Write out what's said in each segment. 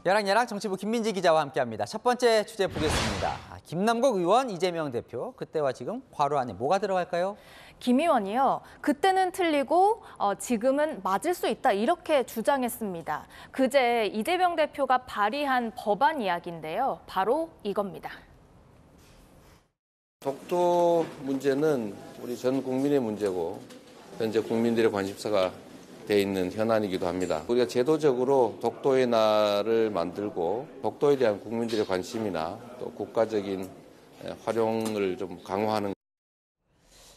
야랑야랑 정치부 김민지 기자와 함께합니다. 첫 번째 주제 보겠습니다. 김남국 의원, 이재명 대표, 그때와 지금 괄호 안에 뭐가 들어갈까요? 김 의원이요. 그때는 틀리고 지금은 맞을 수 있다 이렇게 주장했습니다. 그제 이재명 대표가 발의한 법안 이야기인데요. 바로 이겁니다. 독도 문제는 우리 전 국민의 문제고 현재 국민들의 관심사가 돼 있는 현안이기도 합니다. 우리가 제도적으로 독도의 날을 만들고 독도에 대한 국민들의 관심이나 또 국가적인 활용을 좀 강화하는.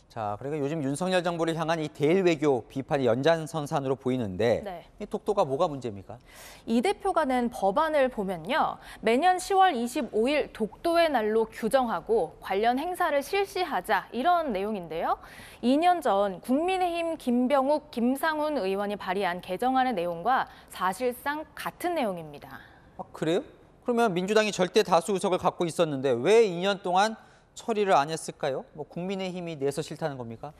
자, 그러니까 요즘 윤석열 정부를 향한 이 대일 외교 비판이 연장선상으로 보이는데 네. 이 독도가 뭐가 문제입니까? 이 대표가 낸 법안을 보면요. 매년 10월 25일 독도의 날로 규정하고 관련 행사를 실시하자 이런 내용인데요. 2년 전 국민의힘 김병욱, 김상훈 의원이 발의한 개정안의 내용과 사실상 같은 내용입니다. 아, 그래요? 그러면 민주당이 절대 다수 의석을 갖고 있었는데 왜 2년 동안 처리를 안 했을까요? 뭐 국민의힘이 내서 싫다는 겁니까?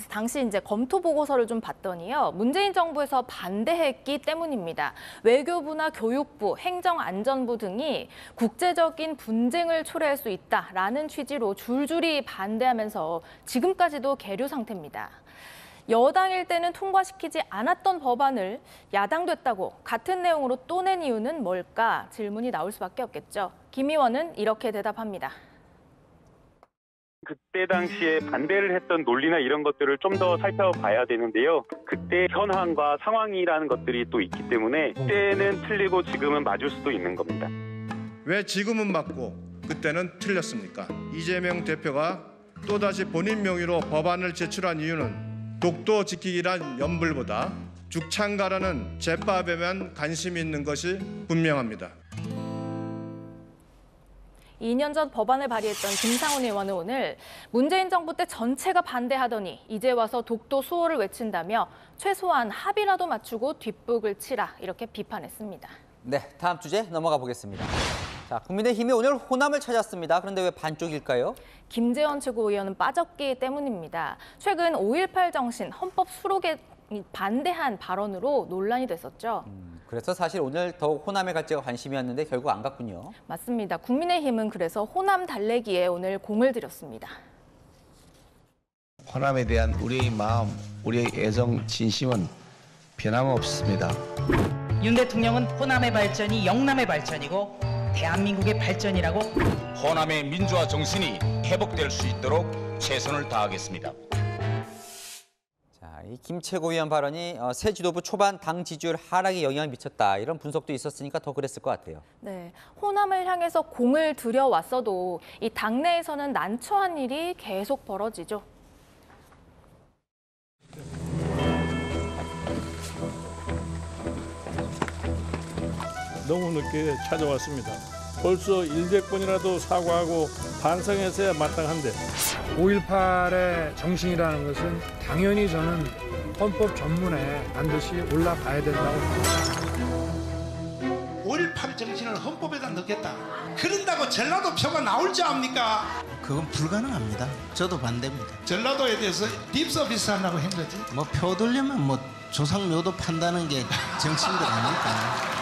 당시 이제 검토 보고서를 좀 봤더니요. 문재인 정부에서 반대했기 때문입니다. 외교부나 교육부, 행정안전부 등이 국제적인 분쟁을 초래할 수 있다라는 취지로 줄줄이 반대하면서 지금까지도 계류 상태입니다. 여당일 때는 통과시키지 않았던 법안을 야당 됐다고 같은 내용으로 또 낸 이유는 뭘까? 질문이 나올 수밖에 없겠죠. 김 의원은 이렇게 대답합니다. 그때 당시에 반대를 했던 논리나 이런 것들을 좀 더 살펴봐야 되는데요. 그때 현황과 상황이라는 것들이 또 있기 때문에 그때는 틀리고 지금은 맞을 수도 있는 겁니다. 왜 지금은 맞고 그때는 틀렸습니까? 이재명 대표가 또다시 본인 명의로 법안을 제출한 이유는 독도 지키기란 연불보다 죽창가라는 제밥에만 관심이 있는 것이 분명합니다. 2년 전 법안을 발의했던 김상훈 의원은 오늘 문재인 정부 때 전체가 반대하더니 이제 와서 독도 수호를 외친다며 최소한 합의라도 맞추고 뒷북을 치라 이렇게 비판했습니다. 네, 다음 주제 넘어가 보겠습니다. 자, 국민의힘이 오늘 호남을 찾았습니다. 그런데 왜 반쪽일까요? 김재원 최고위원은 빠졌기 때문입니다. 최근 5.18 정신 헌법 수록에 반대한 발언으로 논란이 됐었죠. 그래서 사실 오늘 더욱 호남에 갈지가 관심이었는데 결국 안 갔군요. 맞습니다. 국민의힘은 그래서 호남 달래기에 오늘 공을 들였습니다. 호남에 대한 우리의 마음, 우리의 애정, 진심은 변함없습니다. 윤 대통령은 호남의 발전이 영남의 발전이고 대한민국의 발전이라고. 호남의 민주화 정신이 회복될 수 있도록 최선을 다하겠습니다. 이 김 최고위원 발언이 새 지도부 초반 당 지지율 하락에 영향을 미쳤다. 이런 분석도 있었으니까 더 그랬을 것 같아요. 네, 호남을 향해서 공을 들여왔어도 이 당내에서는 난처한 일이 계속 벌어지죠. 너무 늦게 찾아왔습니다. 벌써 100번이라도 사과하고 반성해서야 마땅한데. 5.18의 정신이라는 것은 당연히 저는 헌법 전문에 반드시 올라가야 된다고 봅니다. 5.18 정신을 헌법에다 넣겠다. 그런다고 전라도 표가 나올 줄 압니까? 그건 불가능합니다. 저도 반대입니다. 전라도에 대해서 립서비스 하려고 한 거지. 뭐 표 돌려면 뭐 조상묘도 판다는 게 정치인들 아닙니까?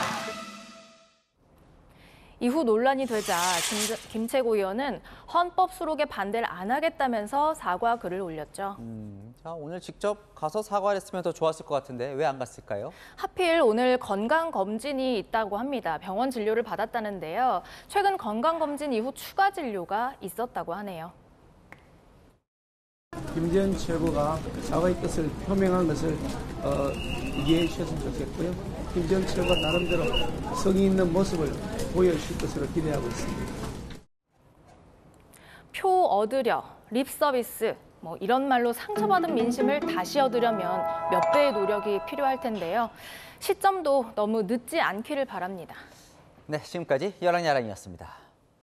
이후 논란이 되자 김 최고위원은 헌법 수록에 반대를 안 하겠다면서 사과 글을 올렸죠. 자, 오늘 직접 가서 사과를 했으면 더 좋았을 것 같은데 왜 안 갔을까요? 하필 오늘 건강검진이 있다고 합니다. 병원 진료를 받았다는데요. 최근 건강검진 이후 추가 진료가 있었다고 하네요. 김재원 최고가 사과의 뜻을 표명한 것을 이해해 주셨으면 좋겠고요. 김재원 최고가 나름대로 성의 있는 모습을 보여주실 것으로 기대하고 있습니다. 표 얻으려, 립서비스, 뭐 이런 말로 상처받은 민심을 다시 얻으려면 몇 배의 노력이 필요할 텐데요. 시점도 너무 늦지 않기를 바랍니다. 네, 지금까지 야랑야랑이었습니다.